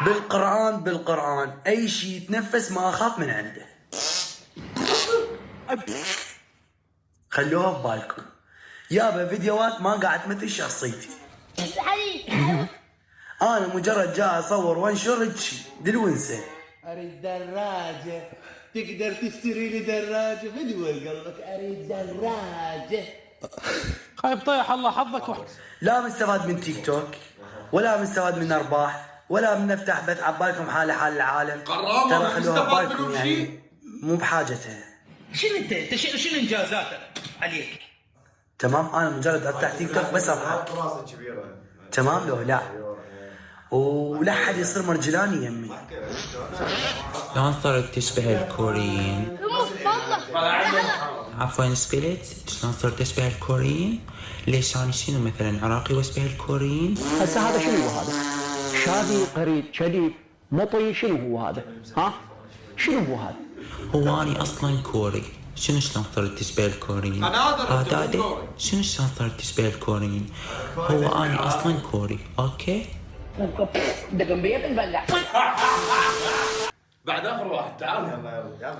بالقرآن أي شيء يتنفس ما أخاف من عنده. خلوها ببالكم يابا، فيديوهات ما قاعد تمثل شخصيتي. أنا مجرد جاء أصور وانشر دلونسة. أريد دراجة، تقدر تشتري لي دراجة؟ فيديو قلبك أريد دراجة. خايب طيح الله حظك لا مستفاد من تيك توك، ولا مستفاد من أرباح، ولا من نفتح بث عبالكم حال العالم. ترى خلوها ببالكم يعني مو بحاجتها. شنو انت شنو انجازاتك عليك؟ تمام، انا مجرد افتح تيك توك بس اضحك. تمام لو لا، ولا حد يصير مرجلاني يمي. شلون صرت تشبه الكوريين؟ عفوا سبلت، شلون صرت تشبه الكوريين؟ ليش انا شنو مثلا عراقي واشبه الكوريين؟ هسه هذا شنو هو هذا؟ شادي قريب شديد مطي، شنو هو هذا؟ ها؟ شنو هو هذا؟ هو اني اصلا كوري، شنو شلون صرت تشبه الكوريين؟ هذا شنو شلون صرت تشبه الكوريين؟ هو اني اصلا كوري، اوكي؟ دقن بيت البلع. بعد اخر واحد تعال.